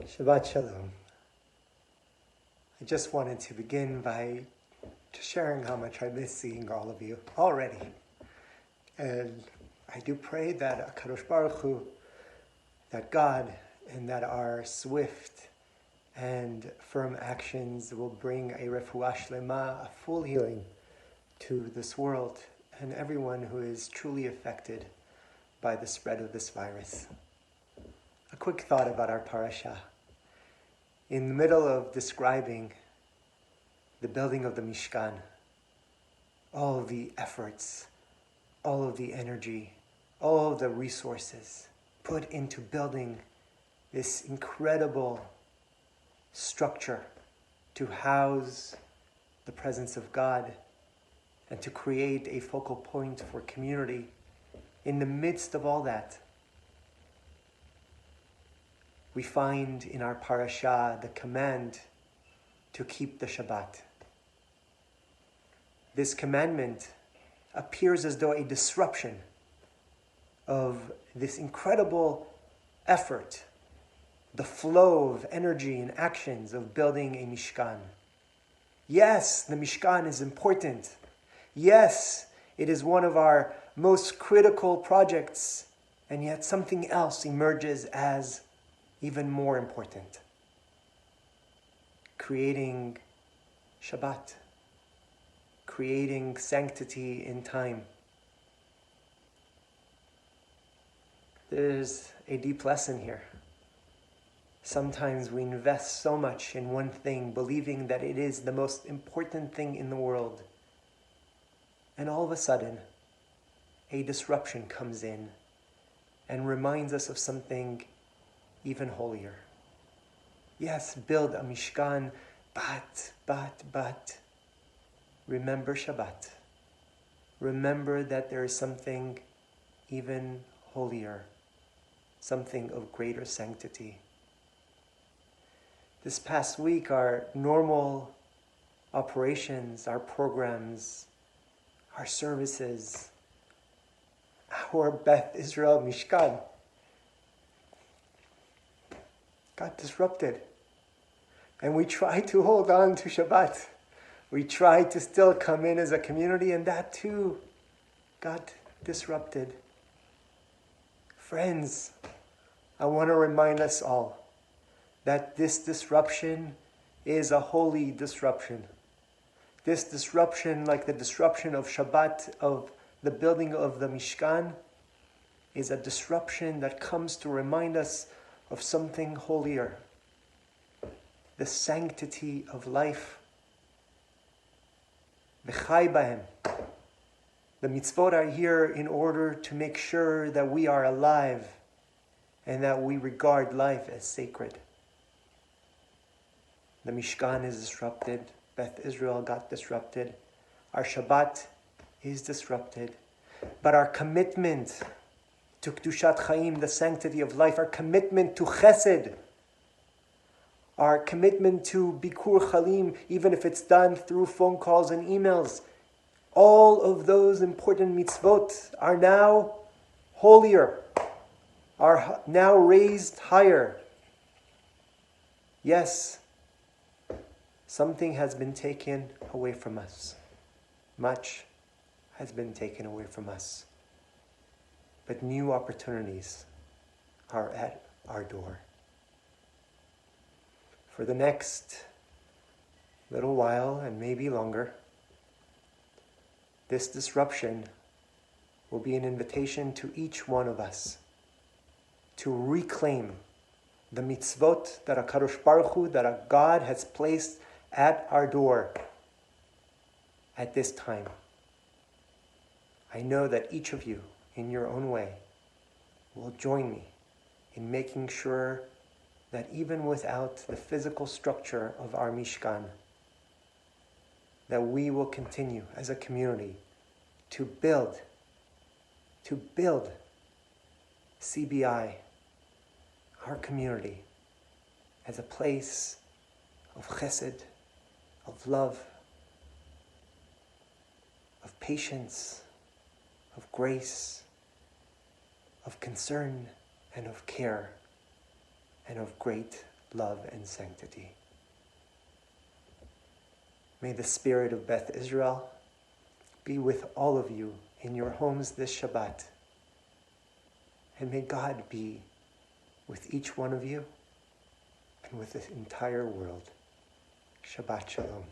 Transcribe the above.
Shabbat Shalom. I just wanted to begin by just sharing how much I miss seeing all of you already. And I do pray that HaKadosh Baruch Hu, that God, and that our swift and firm actions will bring a refuah shlema, a full healing to this world and everyone who is truly affected by the spread of this virus. A quick thought about our parasha. In the middle of describing the building of the Mishkan, all of the efforts, all of the energy, all of the resources put into building this incredible structure to house the presence of God and to create a focal point for community. In the midst of all that, we find in our parasha the command to keep the Shabbat. This commandment appears as though a disruption of this incredible effort, the flow of energy and actions of building a Mishkan. Yes, the Mishkan is important. Yes, it is one of our most critical projects, and yet something else emerges as even more important. Creating Shabbat. Creating sanctity in time. There's a deep lesson here. Sometimes we invest so much in one thing, believing that it is the most important thing in the world. And all of a sudden, a disruption comes in and reminds us of something even holier. Yes, build a Mishkan, but remember Shabbat. Remember that there is something even holier, something of greater sanctity. This past week, our normal operations, our programs, our services, our Beth Israel Mishkan got disrupted. And we tried to hold on to Shabbat. We tried to still come in as a community, and that too got disrupted. Friends, I want to remind us all that this disruption is a holy disruption. This disruption, like the disruption of Shabbat, of the building of the Mishkan, is a disruption that comes to remind us of something holier. The sanctity of life. V'chai bahem. The mitzvot are here in order to make sure that we are alive and that we regard life as sacred. The Mishkan is disrupted. Beth Israel got disrupted. Our Shabbat is disrupted. But our commitment to Kedushat Chaim, the sanctity of life, our commitment to Chesed, our commitment to Bikur Chalim, even if it's done through phone calls and emails, all of those important mitzvot are now holier, are now raised higher. Yes, something has been taken away from us. Much has been taken away from us. But new opportunities are at our door. For the next little while, and maybe longer, this disruption will be an invitation to each one of us to reclaim the mitzvot that HaKadosh Baruch Hu, that God has placed at our door at this time. I know that each of you, in your own way, will join me in making sure that even without the physical structure of our Mishkan, that we will continue as a community to build CBI, our community, as a place of chesed, of love, of patience, of grace, of concern, and of care, and of great love, and sanctity. May the spirit of Beth Israel be with all of you in your homes this Shabbat. And may God be with each one of you and with the entire world. Shabbat Shalom.